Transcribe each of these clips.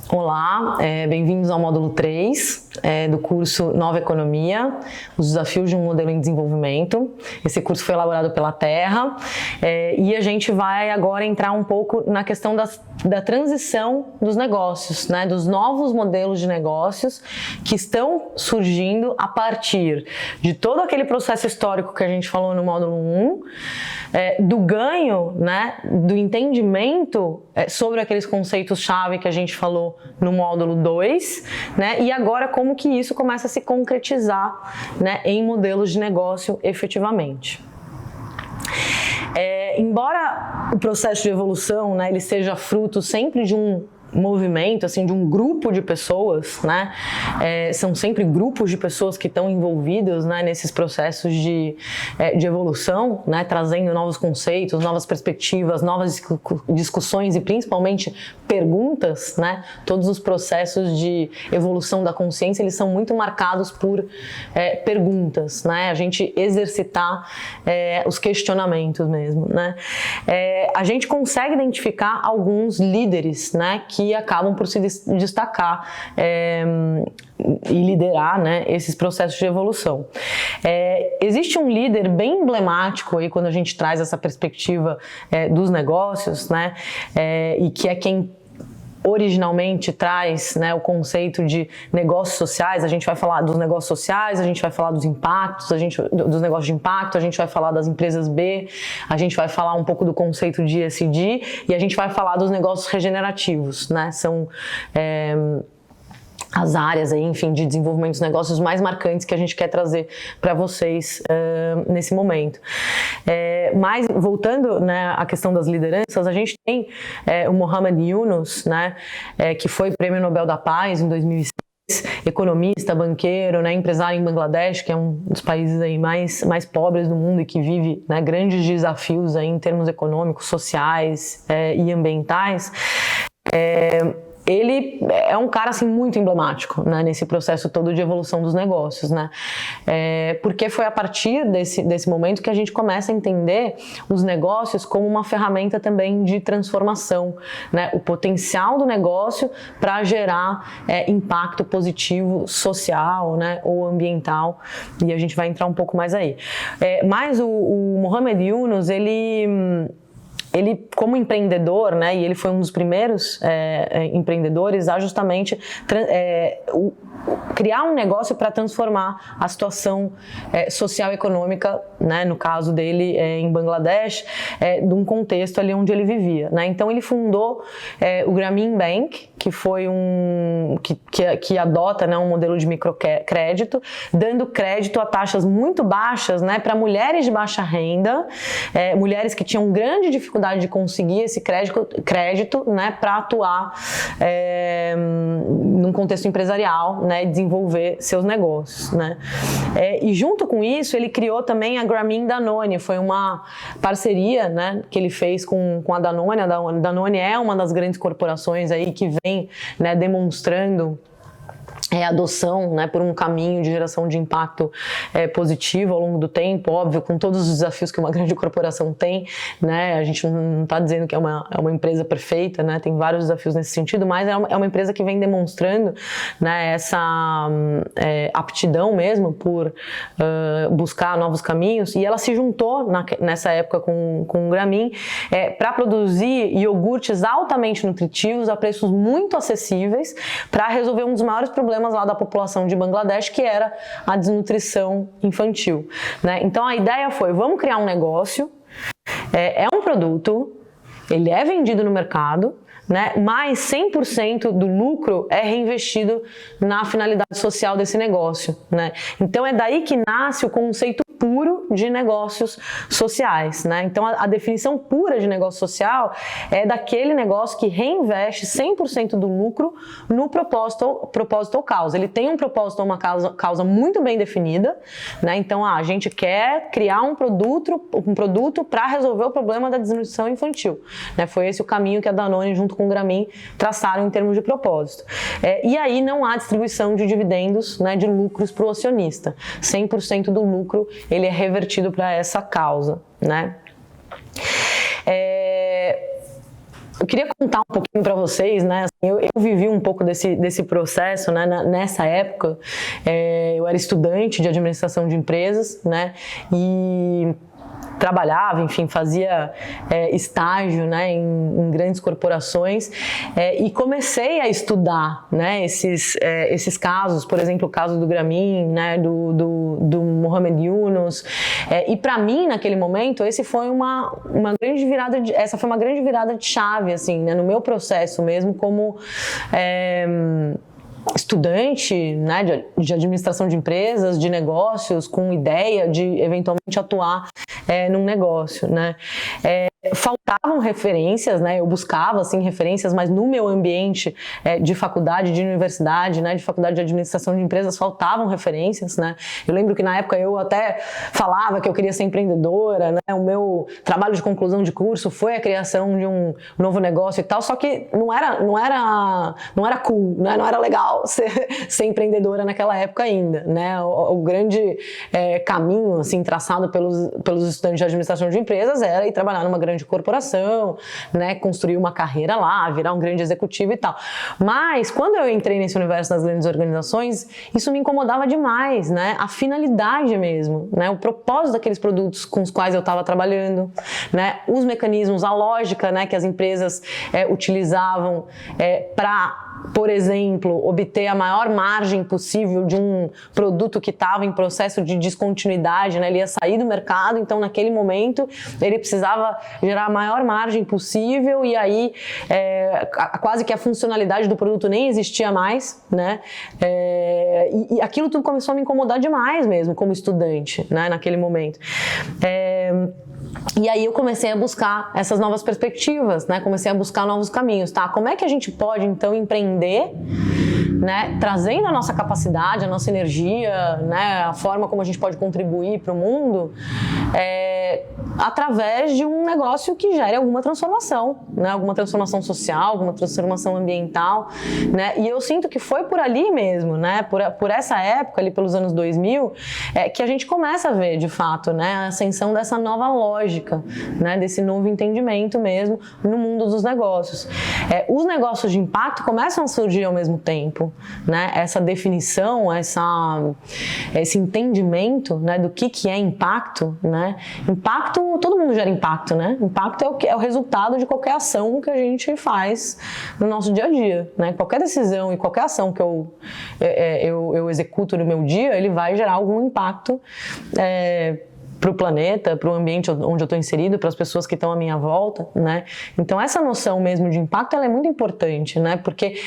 Olá, bem-vindos ao módulo 3 do curso Nova Economia, os desafios de um modelo em desenvolvimento. Esse curso foi elaborado pela Terra e a gente vai agora entrar um pouco na questão da transição dos negócios, né, dos novos modelos de negócios que estão surgindo a partir de todo aquele processo histórico que a gente falou no módulo 1, do ganho, né, do entendimento sobre aqueles conceitos-chave que a gente falou no módulo 2, né, e agora como que isso começa a se concretizar, né, em modelos de negócio efetivamente. Embora o processo de evolução, né, ele seja fruto sempre de um movimento, assim, de um grupo de pessoas, né? São sempre grupos de pessoas que estão envolvidos, né, nesses processos de evolução, né, trazendo novos conceitos, novas perspectivas, novas discussões e principalmente perguntas, né? Todos os processos de evolução da consciência, eles são muito marcados por perguntas, né? A gente exercitar os questionamentos mesmo, né? A gente consegue identificar alguns líderes, né, que acabam por se destacar e liderar, né, esses processos de evolução. Existe um líder bem emblemático aí quando a gente traz essa perspectiva dos negócios, né, e que é quem originalmente traz, né, o conceito de negócios sociais. A gente vai falar dos negócios sociais, a gente vai falar dos impactos, dos negócios de impacto, a gente vai falar das empresas B, a gente vai falar um pouco do conceito de ESG e a gente vai falar dos negócios regenerativos, né? São as áreas aí, enfim, de desenvolvimento dos negócios mais marcantes que a gente quer trazer para vocês nesse momento. Mas voltando, né, à questão das lideranças, a gente tem o Muhammad Yunus, né, que foi Prêmio Nobel da Paz em 2006, economista, banqueiro, né, empresário em Bangladesh, que é um dos países aí mais pobres do mundo e que vive, né, grandes desafios aí em termos econômicos, sociais e ambientais. Ele é um cara, assim, muito emblemático, né, nesse processo todo de evolução dos negócios, né, porque foi a partir desse momento que a gente começa a entender os negócios como uma ferramenta também de transformação, né, o potencial do negócio para gerar impacto positivo social, né, ou ambiental, e a gente vai entrar um pouco mais aí. Mas o Muhammad Yunus, ele como empreendedor, né, e ele foi um dos primeiros empreendedores a justamente criar um negócio para transformar a situação social e econômica, né, no caso dele em Bangladesh, de um contexto ali onde ele vivia, né? Então ele fundou o Grameen Bank, que foi que adota, né, um modelo de microcrédito, dando crédito a taxas muito baixas, né, para mulheres de baixa renda, mulheres que tinham grande dificuldade de conseguir esse crédito, né, para atuar num contexto empresarial, né, desenvolver seus negócios, né. E junto com isso ele criou também a Grameen Danone, foi uma parceria, né, que ele fez com a Danone. A Danone é uma das grandes corporações aí que vem, né, demonstrando adoção, né, por um caminho de geração de impacto positivo ao longo do tempo, óbvio, com todos os desafios que uma grande corporação tem, né, a gente não está dizendo que é uma empresa perfeita, né, tem vários desafios nesse sentido, mas é uma empresa que vem demonstrando, né, essa aptidão mesmo por buscar novos caminhos, e ela se juntou nessa época com o Grameen para produzir iogurtes altamente nutritivos a preços muito acessíveis para resolver um dos maiores problemas lá da população de Bangladesh, que era a desnutrição infantil, né? Então a ideia foi, vamos criar um negócio, é um produto, ele é vendido no mercado, né, mas 100% do lucro é reinvestido na finalidade social desse negócio, né? Então é daí que nasce o conceito puro de negócios sociais, né? Então, a definição pura de negócio social é daquele negócio que reinveste 100% do lucro no propósito ou causa. Ele tem um propósito ou uma causa muito bem definida, né? Então, a gente quer criar um produto para resolver o problema da desnutrição infantil, né? Foi esse o caminho que a Danone, junto com o Grameen, traçaram em termos de propósito. E aí não há distribuição de dividendos, né, de lucros para o acionista. 100% do lucro ele é revertido para essa causa, né? Eu queria contar um pouquinho para vocês, né? Assim, eu vivi um pouco desse processo, né? Nessa época, eu era estudante de administração de empresas, né? E trabalhava, enfim, fazia estágio, né, em grandes corporações, e comecei a estudar, né, esses casos, por exemplo, o caso do Grameen, né, do Mohamed Yunus, e para mim, naquele momento, essa foi uma grande virada de chave, assim, né, no meu processo mesmo, como estudante, né, de administração de empresas, de negócios, com ideia de eventualmente atuar num negócio, né. Faltavam referências, né? Eu buscava assim referências, mas no meu ambiente de faculdade, de universidade, né? De faculdade de administração de empresas, faltavam referências, né? Eu lembro que na época eu até falava que eu queria ser empreendedora, né? O meu trabalho de conclusão de curso foi a criação de um novo negócio e tal, só que não era cool, né? Não era legal ser empreendedora naquela época ainda, né? O grande caminho assim traçado pelos estudantes de administração de empresas era ir trabalhar numa grande corporação, né, construir uma carreira lá, virar um grande executivo e tal. Mas quando eu entrei nesse universo das grandes organizações, isso me incomodava demais, né? A finalidade mesmo, né? O propósito daqueles produtos com os quais eu estava trabalhando, né? Os mecanismos, a lógica, né, que as empresas utilizavam para, por exemplo, obter a maior margem possível de um produto que estava em processo de descontinuidade, né? Ele ia sair do mercado, então naquele momento ele precisava gerar a maior margem possível e aí quase que a funcionalidade do produto nem existia mais, né? E aquilo tudo começou a me incomodar demais mesmo como estudante, né? Naquele momento. E aí eu comecei a buscar essas novas perspectivas, né? Comecei a buscar novos caminhos, tá? Como é que a gente pode, então, empreender, né? Trazendo a nossa capacidade, a nossa energia, né? A forma como a gente pode contribuir para o mundo, através de um negócio que gere alguma transformação, né? Alguma transformação social, alguma transformação ambiental, né? E eu sinto que foi por ali mesmo, né? Por essa época, ali pelos anos 2000, que a gente começa a ver, de fato, né? A ascensão dessa nova lógica, né? Desse novo entendimento mesmo no mundo dos negócios. Os negócios de impacto começam a surgir ao mesmo tempo, né? Essa definição, esse entendimento, né? Do que é impacto, né? Impacto, todo mundo gera impacto, né? Impacto é o resultado de qualquer ação que a gente faz no nosso dia a dia, né? Qualquer decisão e qualquer ação que eu executo no meu dia, ele vai gerar algum impacto para o planeta, para o ambiente onde eu estou inserido, para as pessoas que estão à minha volta, né? Então essa noção mesmo de impacto, ela é muito importante, né? Porque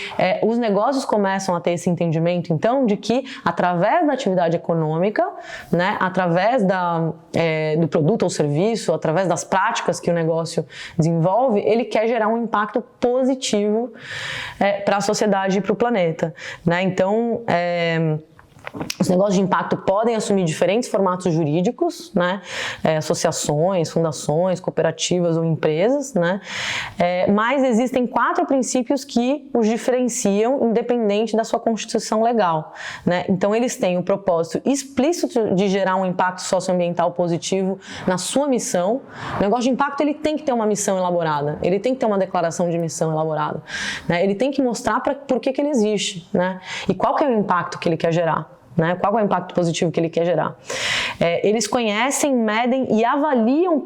os negócios começam a ter esse entendimento, então, de que através da atividade econômica, né? Através do produto ou serviço, através das práticas que o negócio desenvolve, ele quer gerar um impacto positivo para a sociedade e para o planeta, né? Então, os negócios de impacto podem assumir diferentes formatos jurídicos, né? Associações, fundações, cooperativas ou empresas, né? Mas existem 4 princípios que os diferenciam independente da sua constituição legal, né? Então eles têm o propósito explícito de gerar um impacto socioambiental positivo na sua missão. O negócio de impacto ele tem que ter uma missão elaborada, ele tem que ter uma declaração de missão elaborada, né? Ele tem que mostrar por que ele existe, né? E qual que é o impacto que ele quer gerar, né? Qual é o impacto positivo que ele quer gerar? Eles conhecem, medem e avaliam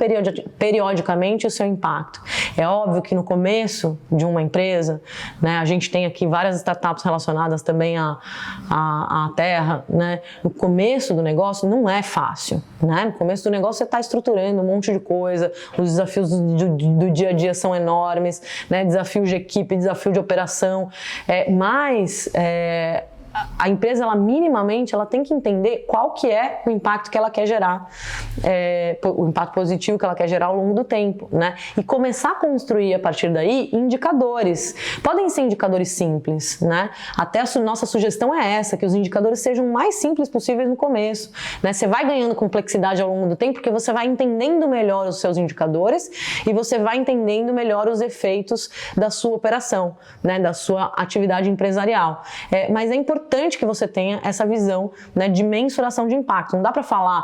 periodicamente o seu impacto. É óbvio que no começo de uma empresa, né, a gente tem aqui várias startups relacionadas também à terra, né? No começo do negócio não é fácil, né? No começo do negócio você está estruturando um monte de coisa, os desafios do dia a dia são enormes, né? Desafio de equipe, desafio de operação, mas a empresa, ela minimamente, ela tem que entender qual que é o impacto que ela quer gerar, o impacto positivo que ela quer gerar ao longo do tempo, né? E começar a construir a partir daí indicadores. Podem ser indicadores simples, né? Até a nossa sugestão é essa, que os indicadores sejam o mais simples possíveis no começo, né? Você vai ganhando complexidade ao longo do tempo porque você vai entendendo melhor os seus indicadores e você vai entendendo melhor os efeitos da sua operação, né? Da sua atividade empresarial. Mas é importante que você tenha essa visão, né, de mensuração de impacto. Não dá para falar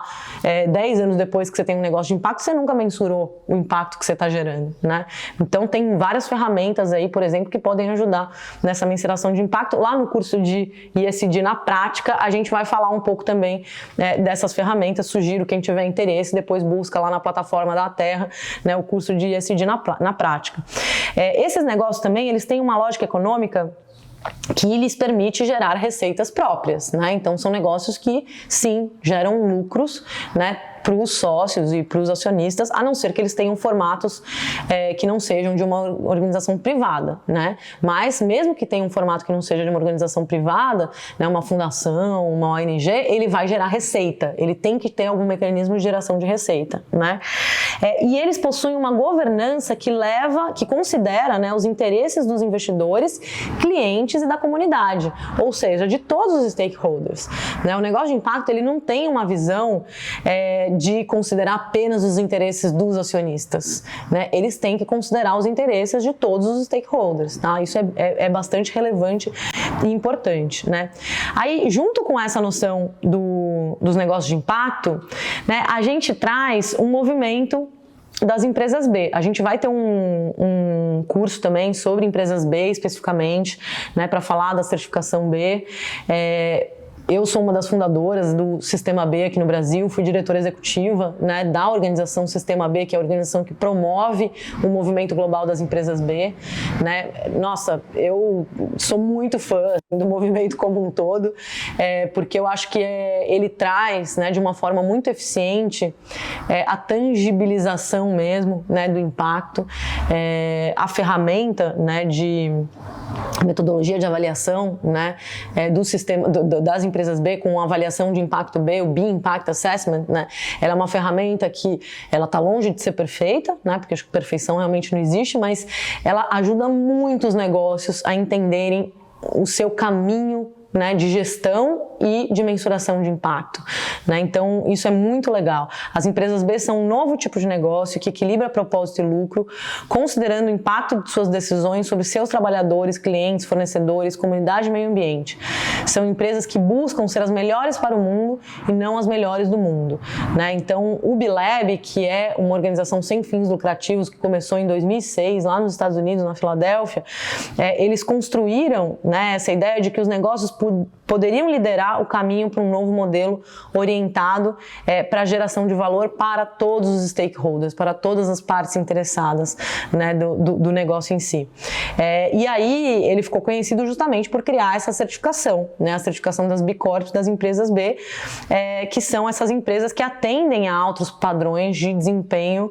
10 anos depois que você tem um negócio de impacto, você nunca mensurou o impacto que você está gerando, né? Então tem várias ferramentas aí, por exemplo, que podem ajudar nessa mensuração de impacto. Lá no curso de ESG na prática, a gente vai falar um pouco também dessas ferramentas. Sugiro quem tiver interesse, depois busca lá na plataforma da Terra, né, o curso de ESG na prática. Esses negócios também, eles têm uma lógica econômica que lhes permite gerar receitas próprias, né? Então são negócios que sim geram lucros, né, para os sócios e para os acionistas, a não ser que eles tenham formatos que não sejam de uma organização privada, né? Mas mesmo que tenha um formato que não seja de uma organização privada, né, uma fundação, uma ONG, ele vai gerar receita, ele tem que ter algum mecanismo de geração de receita, né? E eles possuem uma governança que considera, né, os interesses dos investidores, clientes e da comunidade, ou seja, de todos os stakeholders, né? O negócio de impacto, ele não tem uma visão de considerar apenas os interesses dos acionistas, né? Eles têm que considerar os interesses de todos os stakeholders, tá? Isso é bastante relevante e importante, né? Aí, junto com essa noção dos negócios de impacto, né, a gente traz um movimento das empresas B. A gente vai ter um curso também sobre empresas B especificamente, né, para falar da certificação B. Eu sou uma das fundadoras do Sistema B aqui no Brasil, fui diretora executiva, né, da organização Sistema B, que é a organização que promove o movimento global das empresas B, né? Nossa, eu sou muito fã do movimento como um todo, porque eu acho que ele traz, né, de uma forma muito eficiente a tangibilização mesmo, né, do impacto, a ferramenta, né, de metodologia de avaliação, né, do sistema das empresas B com avaliação de impacto B, o B Impact Assessment, né, ela é uma ferramenta que ela está longe de ser perfeita, né, porque acho que perfeição realmente não existe, mas ela ajuda muito os negócios a entenderem o seu caminho, né, de gestão e de mensuração de impacto, né? Então isso é muito legal. As empresas B são um novo tipo de negócio que equilibra propósito e lucro, considerando o impacto de suas decisões sobre seus trabalhadores, clientes, fornecedores, comunidade e meio ambiente. São empresas que buscam ser as melhores para o mundo e não as melhores do mundo, né? Então o B-Lab, que é uma organização sem fins lucrativos que começou em 2006 lá nos Estados Unidos, na Filadélfia, eles construíram, né, essa ideia de que os negócios poderiam liderar o caminho para um novo modelo orientado para a geração de valor para todos os stakeholders, para todas as partes interessadas, né, do negócio em si. E aí ele ficou conhecido justamente por criar essa certificação, né, a certificação das B Corp, das empresas B, que são essas empresas que atendem a altos padrões de desempenho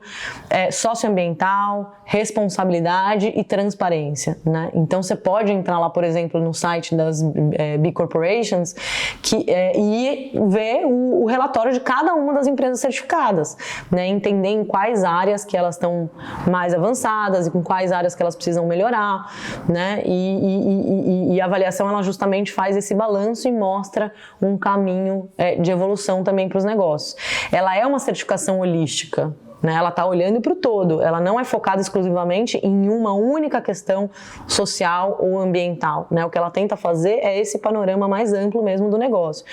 socioambiental, responsabilidade e transparência, né? Então você pode entrar lá, por exemplo, no site das B Corporations e ver o relatório de cada uma das empresas certificadas, né? Entender em quais áreas que elas estão mais avançadas e com quais áreas que elas precisam melhorar, né? E a avaliação, ela justamente faz esse balanço e mostra um caminho de evolução também para os negócios. Ela é uma certificação holística, né? Ela está olhando para o todo, ela não é focada exclusivamente em uma única questão social ou ambiental, né? O que ela tenta fazer é esse panorama mais amplo mesmo do negócio.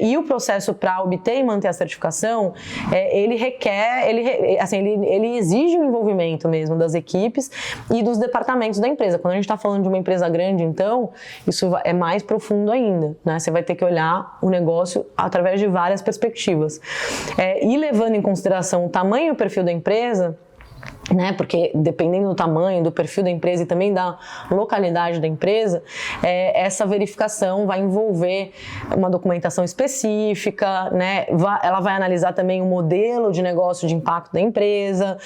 E o processo para obter e manter a certificação, ele exige o envolvimento mesmo das equipes e dos departamentos da empresa. Quando a gente está falando de uma empresa grande, então, isso é mais profundo ainda, né? Você vai ter que olhar o negócio através de várias perspectivas. E levando em consideração o tamanho e o perfil da empresa, né, porque dependendo do tamanho, do perfil da empresa e também da localidade da empresa, essa verificação vai envolver uma documentação específica, né, ela vai analisar também o modelo de negócio de impacto da empresa,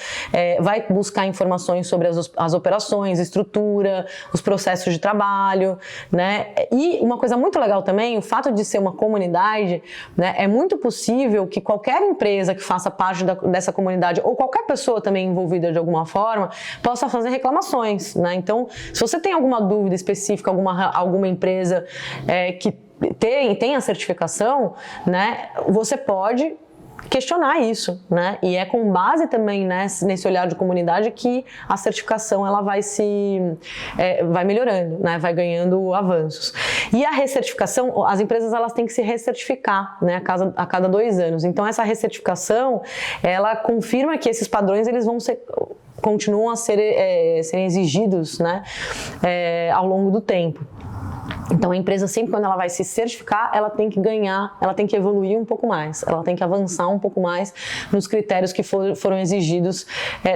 vai buscar informações sobre as operações, estrutura, os processos de trabalho, né, e uma coisa muito legal também, o fato de ser uma comunidade, né, é muito possível que qualquer empresa que faça parte dessa comunidade ou qualquer pessoa também envolvida de alguma forma, possa fazer reclamações, né? Então, se você tem alguma dúvida específica, alguma empresa que tem a certificação, né, você pode questionar isso, né? E é com base também nesse olhar de comunidade que a certificação ela vai melhorando, né? Vai ganhando avanços. E a recertificação, as empresas elas têm que se recertificar, né? A cada 2 anos. Então essa recertificação ela confirma que esses padrões eles continuam a serem exigidos, né? Ao longo do tempo. Então a empresa sempre quando ela vai se certificar, ela tem que ganhar, ela tem que evoluir um pouco mais, ela tem que avançar um pouco mais nos critérios que foram exigidos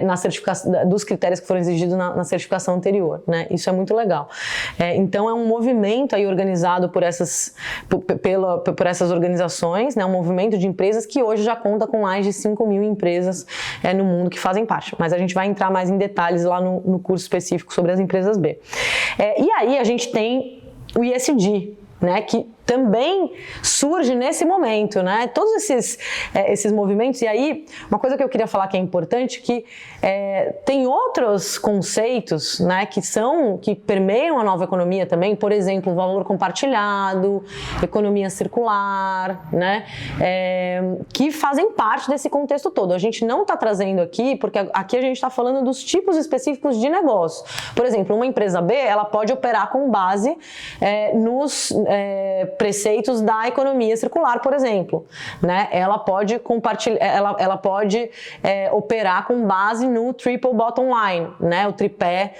na certificação, dos critérios que foram exigidos na certificação anterior, né? Isso é muito legal. Então é um movimento aí organizado por essas organizações, né? Um movimento de empresas que hoje já conta com mais de 5.000 empresas no mundo que fazem parte. Mas a gente vai entrar mais em detalhes lá no curso específico sobre as empresas B. E aí a gente tem o ESG, né, que também surge nesse momento, né? Todos esses movimentos. E aí, uma coisa que eu queria falar que é importante, que tem outros conceitos, né, que permeiam a nova economia também, por exemplo, valor compartilhado, economia circular, né, que fazem parte desse contexto todo. A gente não está trazendo aqui, porque aqui a gente está falando dos tipos específicos de negócio. Por exemplo, uma empresa B, ela pode operar com base nos preceitos da economia circular, por exemplo, né? Ela pode compartilhar, ela pode operar com base no triple bottom line, né? O tripé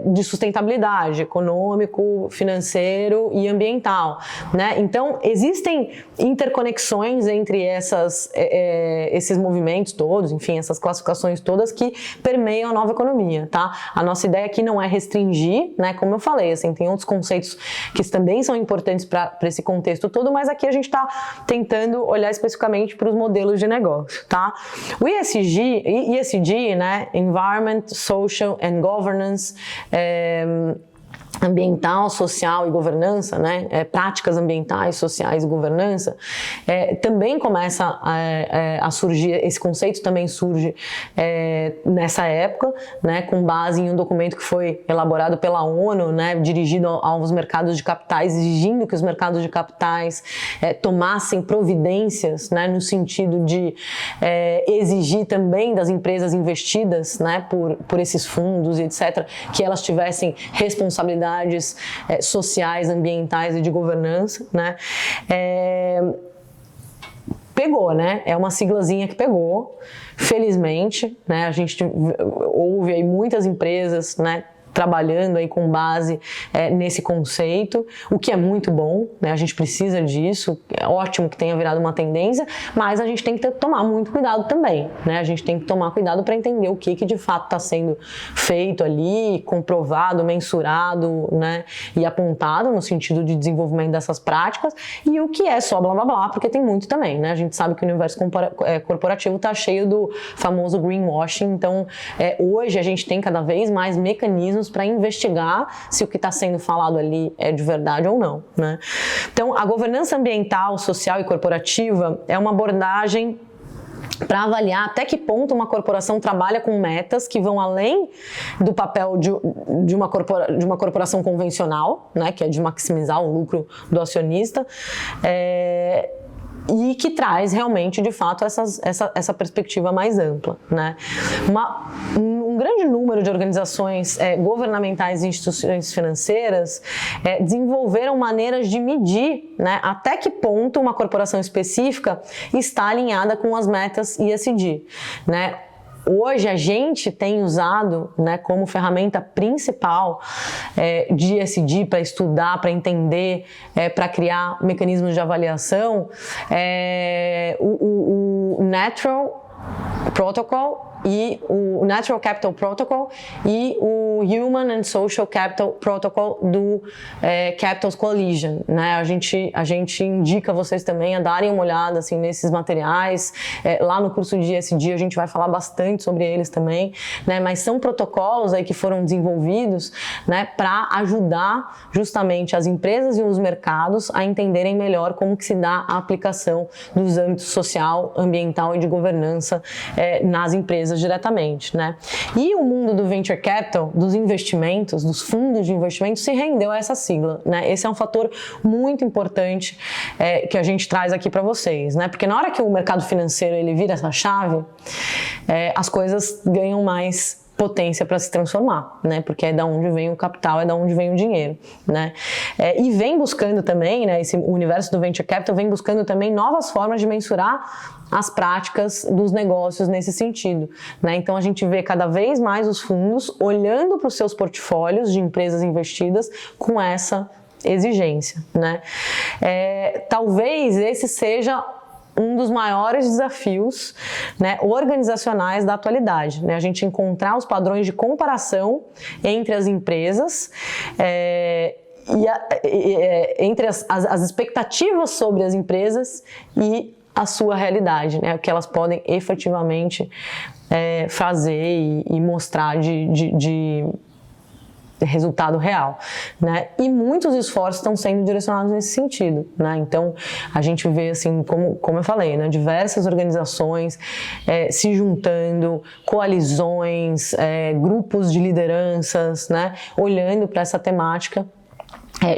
de sustentabilidade, econômico, financeiro e ambiental, né? Então existem interconexões entre esses movimentos todos, enfim, essas classificações todas que permeiam a nova economia, tá? A nossa ideia aqui não é restringir, né? Como eu falei, assim, tem outros conceitos que também são importantes para esse contexto todo, mas aqui a gente está tentando olhar especificamente para os modelos de negócio, tá? O ESG, né? Environment, Social and Governance, ambiental, social e governança, né? Práticas ambientais, sociais e governança, também começa a surgir, esse conceito também surge nessa época, né? Com base em um documento que foi elaborado pela ONU, né? Dirigido aos mercados de capitais, exigindo que os mercados de capitais tomassem providências, né? No sentido de exigir também das empresas investidas, né? Por esses fundos e etc., que elas tivessem responsabilidade sociais, ambientais e de governança, né? Pegou, né? É uma siglazinha que pegou, felizmente, né? A gente ouve aí muitas empresas, né? Trabalhando aí com base nesse conceito, o que é muito bom, né? A gente precisa disso, é ótimo que tenha virado uma tendência, mas a gente tem que tomar muito cuidado também, né? A gente tem que tomar cuidado para entender o que de fato está sendo feito ali, comprovado, mensurado, né? E apontado no sentido de desenvolvimento dessas práticas e o que é só blá blá blá, porque tem muito também, né? A gente sabe que o universo corporativo está cheio do famoso greenwashing, então hoje a gente tem cada vez mais mecanismos para investigar se o que está sendo falado ali é de verdade ou não, né? Então, a governança ambiental, social e corporativa é uma abordagem para avaliar até que ponto uma corporação trabalha com metas que vão além do papel de uma corporação convencional, né, que é de maximizar o lucro do acionista, e que traz realmente, de fato, essa perspectiva mais ampla, né? Um grande número de organizações governamentais e instituições financeiras desenvolveram maneiras de medir, né, até que ponto uma corporação específica está alinhada com as metas ESG, né? Hoje a gente tem usado, né, como ferramenta principal de ESG para estudar, para entender, para criar mecanismos de avaliação, o Natural Protocol e o Natural Capital Protocol e o Human and Social Capital Protocol do Capitals Coalition, né? A gente indica vocês também a darem uma olhada assim, nesses materiais. Lá no curso de ESG a gente vai falar bastante sobre eles também, né? Mas são protocolos aí que foram desenvolvidos, né, para ajudar justamente as empresas e os mercados a entenderem melhor como que se dá a aplicação dos âmbitos social, ambiental e de governança nas empresas diretamente, né? E o mundo do venture capital, dos investimentos, dos fundos de investimento, se rendeu a essa sigla, né? Esse é um fator muito importante que a gente traz aqui para vocês, né? Porque na hora que o mercado financeiro ele vira essa chave, as coisas ganham mais potência para se transformar, né? Porque é da onde vem o capital, é da onde vem o dinheiro, né? E vem buscando também, né? Esse universo do venture capital vem buscando também novas formas de mensurar as práticas dos negócios nesse sentido, né? Então a gente vê cada vez mais os fundos olhando para os seus portfólios de empresas investidas com essa exigência, né? Talvez esse seja um dos maiores desafios, né, organizacionais da atualidade, né? A gente encontrar os padrões de comparação entre as empresas entre as expectativas sobre as empresas e a sua realidade, né? O que elas podem efetivamente fazer e mostrar de resultado real, né? E muitos esforços estão sendo direcionados nesse sentido, né? Então a gente vê assim, como eu falei, né, diversas organizações se juntando, coalizões, grupos de lideranças, né, olhando para essa temática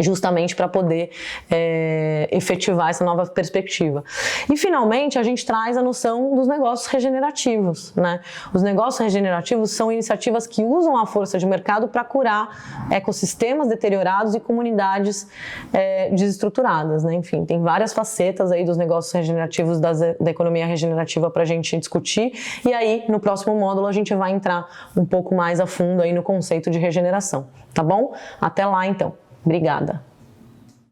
justamente para poder efetivar essa nova perspectiva. E finalmente a gente traz a noção dos negócios regenerativos, né? Os negócios regenerativos são iniciativas que usam a força de mercado para curar ecossistemas deteriorados e comunidades desestruturadas, né? Enfim, tem várias facetas aí dos negócios regenerativos da economia regenerativa para a gente discutir, e aí no próximo módulo a gente vai entrar um pouco mais a fundo aí no conceito de regeneração, tá bom? Até lá então. Obrigada.